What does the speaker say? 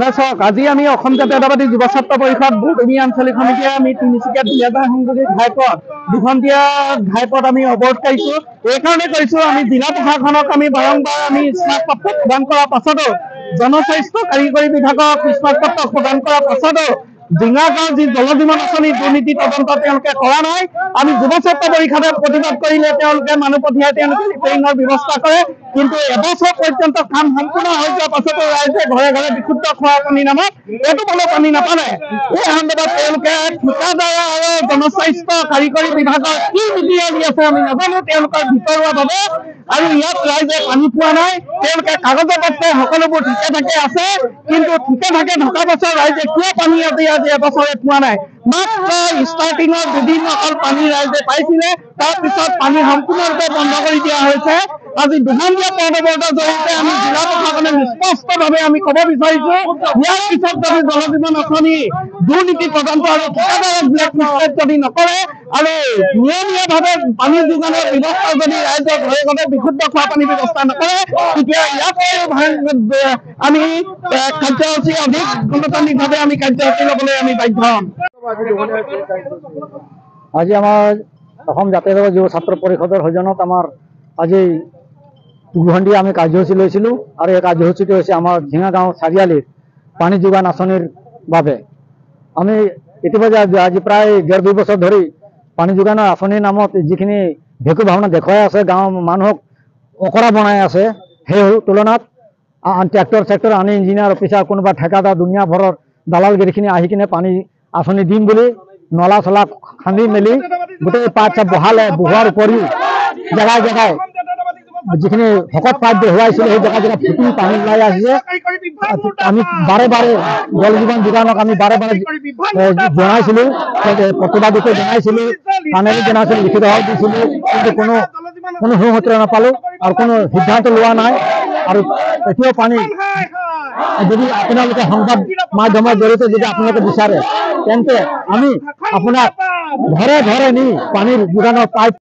না চাওক, আজি আমি অসম জাতীয়তাবাদী যুৱ ছাত্ৰ পৰিষদ বুটুমি আঞ্চলিক সমিতিয়ে আমি তিনিচুকীয়া দুলীয়াজান সংযোগী ঘাইপথ দুখনতীয়া ঘাইপথ আমি অৱৰোধ কৰিছো। এই কাৰণে কৰিছো, আমি জিলা প্ৰশাসনক আমি বাৰম্বাৰ আমি স্মাৰক পত্ৰ প্ৰদান কৰাৰ পাছতো, জনস্বাস্থ্য কাৰিকৰী বিভাগক স্মাৰক পত্ৰ প্ৰদান কৰাৰ পাছতো ডিঙাগাঁও যি জল জীৱন আঁচনি দুৰ্নীতি তদন্ত তেওঁলোকে কৰা নাই। আমি যুৱ ছাত্ৰ পৰিষদে প্ৰতিবাদ কৰিলে তেওঁলোকে মানুহ পঠিয়াই তেওঁলোকে ৰিপেয়াৰিঙৰ ব্যৱস্থা কৰে, কিন্তু এবছৰ পৰ্যন্ত কাম সম্পূৰ্ণ হৈ যোৱাৰ পাছতো ৰাইজে ঘৰে ঘৰে বিশুদ্ধ খোৱা পানী নামত এইটো মানে পানী নাপালে। এই সন্দৰ্ভত তেওঁলোকে ঠিকাদাৰ আৰু জনস্বাস্থ্য কাৰিকৰী বিভাগৰ কি নীতি আনি আছে আমি নাজানো, তেওঁলোকৰ ভিতৰুৱাভাৱে। আৰু ইয়াত ৰাইজে পানী পোৱা নাই, তেওঁলোকে কাগজে পত্ৰে সকলোবোৰ ঠিকে ঠাকে আছে, কিন্তু ঠিকে ঠাকে থকা পাছত ৰাইজে কিয় পানী আজি এবছৰে পোৱা নাই। মাত্ৰ ষ্টাৰ্টিঙৰ দুদিন অকল পানী ৰাইজে পাইছিলে, তাৰপিছত পানী সম্পূৰ্ণৰূপে বন্ধ কৰি দিয়া হৈছে। আজি দুখনতীয়া পদবৰ্গৰ জৰিয়তে আমি জিলা প্ৰশাসনে স্পষ্টভাৱে আমি ক'ব বিচাৰিছো, ইয়াৰ পিছত যদি জল জীৱন আঁচনি দুৰ্নীতি তদন্ত আৰু ঠিকাদাৰক ব্লেকলিষ্ট যদি নকৰে আৰু নিয়মীয়াভাৱে পানী যোগানৰ ব্যৱস্থা যদি ৰাইজৰ ঘৰে ঘৰে বিশুদ্ধ খোৱা পানীৰ ব্যৱস্থা নকৰে, তেতিয়া ইয়াতে আমি কাৰ্যসূচী অধিক গণতান্ত্ৰিকভাৱে আমি কাৰ্যসূচী ল'বলৈ আমি বাধ্য হ'ম। আজি আমাৰ অসম জাতীয়তাবাদী যুৱ ছাত্ৰ পৰিষদৰ সৌজন্যত আমাৰ আজি দুঘণ্টি আমি কাৰ্যসূচী লৈছিলোঁ, আৰু এই কাৰ্যসূচীটো হৈছে আমাৰ ঢিঙাগাঁও চাৰিআলিৰ পানী যোগান আঁচনিৰ বাবে। আমি ইতিমধ্যে আজি প্ৰায় 1.5-2 বছৰ ধৰি পানী যোগানৰ আঁচনিৰ নামত যিখিনি ভেকু ভাওনা দেখুৱাই আছে, গাঁৱৰ মানুহক অকৰা বনাই আছে, সেই তুলনাত ট্ৰেক্টৰ চেক্টৰ আনি ইঞ্জিনিয়াৰ অফিচাৰ কোনোবা ঠিকাদাৰ দুনিয়া ভৰৰ দালালগিৰিখিনি আহি কিনে পানী আঁচনি দিম বুলি নলা চলা খান্দি মেলি গোটেই পাইপ চাপ বহোৱাৰ উপৰিও জেগাই জেগাই যিখিনি শকত পাইপ বহুৱাইছিলে সেই জেগা জেগা ফুটি পানী ওলাই আহিছে। আমি বাৰে বাৰে জল জীৱন যোগানক আমি বাৰে বাৰে জনাইছিলোঁ, প্ৰতিবাদীকে জনাইছিলোঁ, পানেলি জনাইছিলোঁ, লিখিত দিছিলোঁ, কিন্তু কোনো সুসূত্ৰ নাপালোঁ আৰু কোনো সিদ্ধান্ত লোৱা নাই। আৰু এতিয়াও পানী যদি আপোনালোকে সংবাদ মাধ্যমৰ জৰিয়তে যদি আপোনালোকে বিচাৰে, তেন্তে আমি আপোনাক ঘৰে ঘৰে নি পানীৰ যোগানৰ পাইপ